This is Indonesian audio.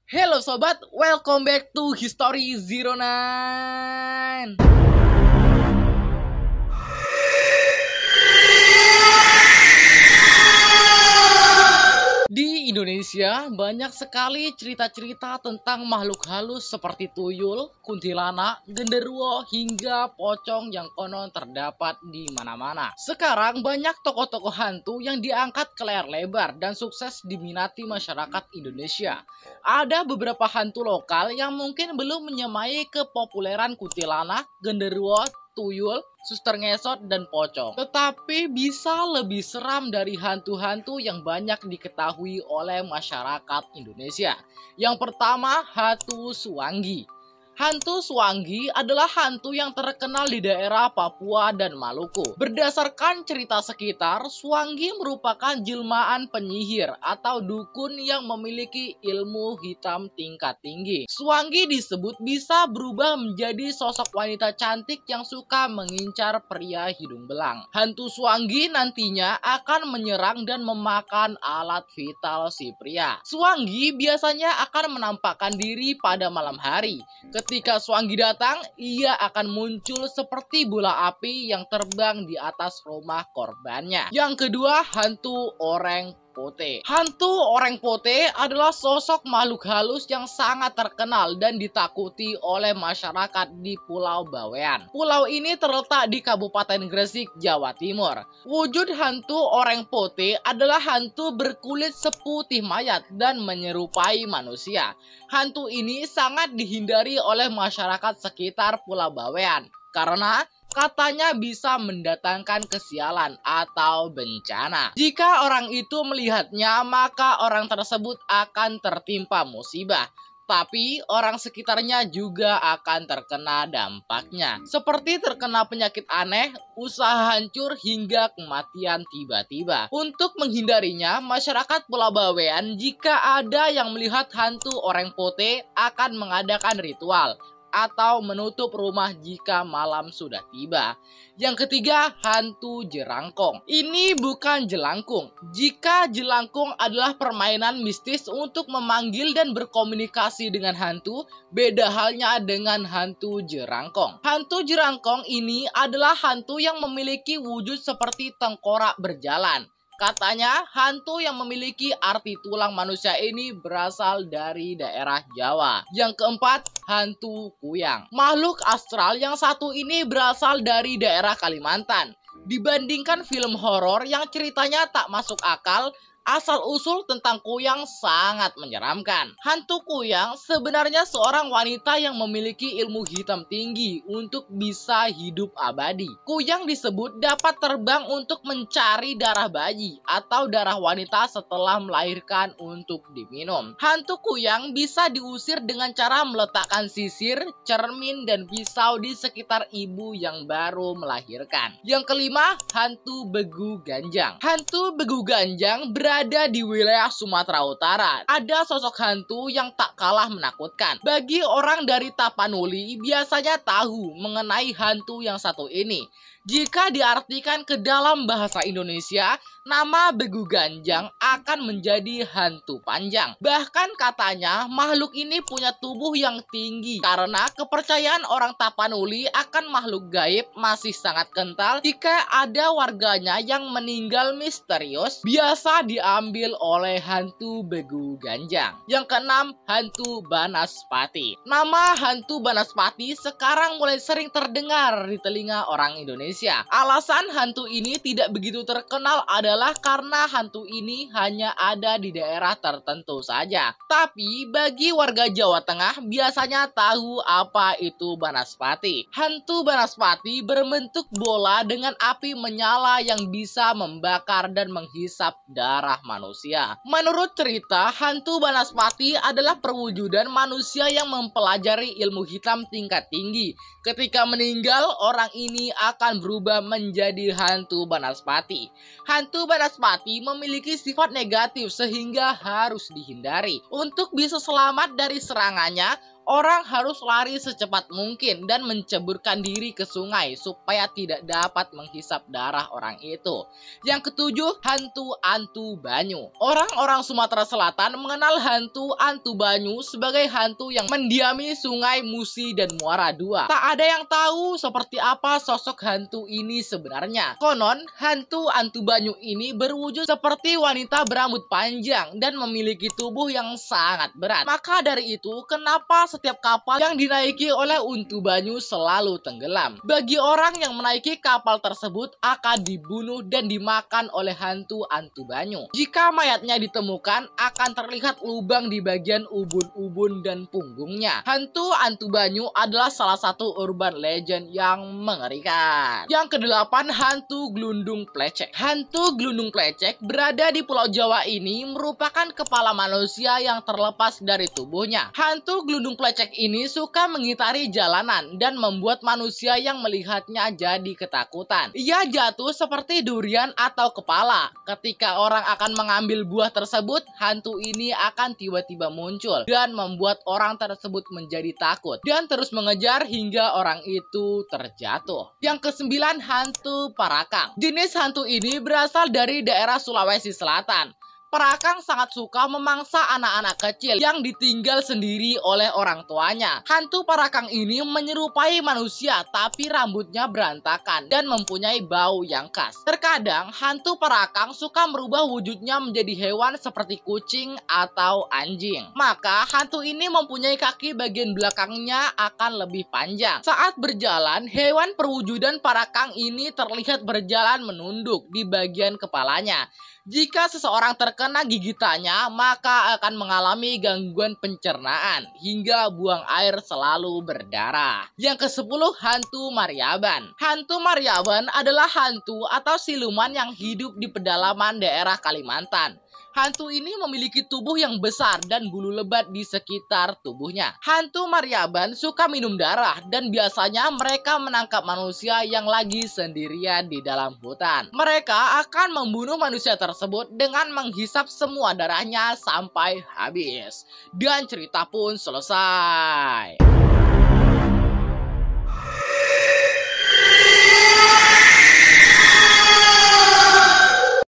Hello sobat, welcome back to History Zero Nine. Di Indonesia banyak sekali cerita-cerita tentang makhluk halus seperti tuyul, kuntilanak, genderuwo, hingga pocong yang konon terdapat di mana-mana. Sekarang banyak tokoh-tokoh hantu yang diangkat ke layar lebar dan sukses diminati masyarakat Indonesia. Ada beberapa hantu lokal yang mungkin belum menyamai kepopuleran kuntilanak, genderuwo, tuyul, suster ngesot, dan pocong. Tetapi bisa lebih seram dari hantu-hantu yang banyak diketahui oleh masyarakat Indonesia. Yang pertama, hantu Suwanggi. Hantu Suwanggi adalah hantu yang terkenal di daerah Papua dan Maluku. Berdasarkan cerita sekitar, Suwanggi merupakan jelmaan penyihir atau dukun yang memiliki ilmu hitam tingkat tinggi. Suwanggi disebut bisa berubah menjadi sosok wanita cantik yang suka mengincar pria hidung belang. Hantu Suwanggi nantinya akan menyerang dan memakan alat vital si pria. Suwanggi biasanya akan menampakkan diri pada malam hari. Ketika Suwanggi datang, ia akan muncul seperti bola api yang terbang di atas rumah korbannya. Yang kedua, hantu Oreng Pote. Hantu Oreng Pote adalah sosok makhluk halus yang sangat terkenal dan ditakuti oleh masyarakat di Pulau Bawean. Pulau ini terletak di Kabupaten Gresik, Jawa Timur. Wujud hantu Oreng Pote adalah hantu berkulit seputih mayat dan menyerupai manusia. Hantu ini sangat dihindari oleh masyarakat sekitar Pulau Bawean karena katanya bisa mendatangkan kesialan atau bencana. Jika orang itu melihatnya, maka orang tersebut akan tertimpa musibah. Tapi orang sekitarnya juga akan terkena dampaknya. Seperti terkena penyakit aneh, usaha hancur, hingga kematian tiba-tiba. Untuk menghindarinya, masyarakat Pulau Bawean jika ada yang melihat hantu Oreng Pote akan mengadakan ritual atau menutup rumah jika malam sudah tiba. Yang ketiga, hantu Jerangkong. Ini bukan jelangkung. Jika jelangkung adalah permainan mistis untuk memanggil dan berkomunikasi dengan hantu, beda halnya dengan hantu Jerangkong. Hantu Jerangkong ini adalah hantu yang memiliki wujud seperti tengkorak berjalan. Katanya, hantu yang memiliki arti tulang manusia ini berasal dari daerah Jawa. Yang keempat, hantu Kuyang. Makhluk astral yang satu ini berasal dari daerah Kalimantan. Dibandingkan film horor yang ceritanya tak masuk akal, asal-usul tentang Kuyang sangat menyeramkan. Hantu Kuyang sebenarnya seorang wanita yang memiliki ilmu hitam tinggi untuk bisa hidup abadi. Kuyang disebut dapat terbang untuk mencari darah bayi atau darah wanita setelah melahirkan untuk diminum. Hantu Kuyang bisa diusir dengan cara meletakkan sisir, cermin, dan pisau di sekitar ibu yang baru melahirkan. Yang kelima, hantu Begu Ganjang. Hantu Begu Ganjang berada di wilayah Sumatera Utara. Ada sosok hantu yang tak kalah menakutkan. Bagi orang dari Tapanuli biasanya tahu mengenai hantu yang satu ini. Jika diartikan ke dalam bahasa Indonesia, nama Begu Ganjang akan menjadi hantu panjang. Bahkan katanya makhluk ini punya tubuh yang tinggi karena kepercayaan orang Tapanuli akan makhluk gaib masih sangat kental. Jika ada warganya yang meninggal misterius, biasa diambil oleh hantu Begu Ganjang. Yang keenam, hantu Banaspati. Nama hantu Banaspati sekarang mulai sering terdengar di telinga orang Indonesia. Alasan hantu ini tidak begitu terkenal adalah karena hantu ini hanya ada di daerah tertentu saja. Tapi bagi warga Jawa Tengah biasanya tahu apa itu Banaspati. Hantu Banaspati berbentuk bola dengan api menyala yang bisa membakar dan menghisap darah manusia. Menurut cerita, hantu Banaspati adalah perwujudan manusia yang mempelajari ilmu hitam tingkat tinggi. Ketika meninggal, orang ini akan berubah menjadi hantu Banaspati. Hantu Banaspati memiliki sifat negatif sehingga harus dihindari. Untuk bisa selamat dari serangannya, orang harus lari secepat mungkin dan menceburkan diri ke sungai supaya tidak dapat menghisap darah orang itu. Yang ketujuh, hantu Antu Banyu. Orang-orang Sumatera Selatan mengenal hantu Antu Banyu sebagai hantu yang mendiami Sungai Musi dan Muara II. Tak ada yang tahu seperti apa sosok hantu ini sebenarnya. Konon, hantu Antu Banyu ini berwujud seperti wanita berambut panjang dan memiliki tubuh yang sangat berat. Maka dari itu, kenapa setiap kapal yang dinaiki oleh Antu Banyu selalu tenggelam? Bagi orang yang menaiki kapal tersebut akan dibunuh dan dimakan oleh hantu Antu Banyu. Jika mayatnya ditemukan, akan terlihat lubang di bagian ubun-ubun dan punggungnya. Hantu Antu Banyu adalah salah satu urban legend yang mengerikan. Yang kedelapan, hantu Glundung Plecek. Hantu Glundung Plecek berada di Pulau Jawa ini merupakan kepala manusia yang terlepas dari tubuhnya. Hantu Glundung Plecek ini suka mengitari jalanan dan membuat manusia yang melihatnya jadi ketakutan. Ia jatuh seperti durian atau kepala. Ketika orang akan mengambil buah tersebut, hantu ini akan tiba-tiba muncul dan membuat orang tersebut menjadi takut dan terus mengejar hingga orang itu terjatuh. Yang kesembilan, hantu Parakang. Jenis hantu ini berasal dari daerah Sulawesi Selatan. Parakang sangat suka memangsa anak-anak kecil yang ditinggal sendiri oleh orang tuanya. Hantu Parakang ini menyerupai manusia tapi rambutnya berantakan dan mempunyai bau yang khas. Terkadang hantu Parakang suka merubah wujudnya menjadi hewan seperti kucing atau anjing. Maka hantu ini mempunyai kaki bagian belakangnya akan lebih panjang. Saat berjalan, hewan perwujudan Parakang ini terlihat berjalan menunduk di bagian kepalanya. Jika seseorang terkena gigitannya, maka akan mengalami gangguan pencernaan hingga buang air selalu berdarah. Yang ke-10, hantu Maryaban. Hantu Maryaban adalah hantu atau siluman yang hidup di pedalaman daerah Kalimantan. Hantu ini memiliki tubuh yang besar dan bulu lebat di sekitar tubuhnya. Hantu Maryaban suka minum darah dan biasanya mereka menangkap manusia yang lagi sendirian di dalam hutan. Mereka akan membunuh manusia tersebut dengan menghisap semua darahnya sampai habis. Dan cerita pun selesai.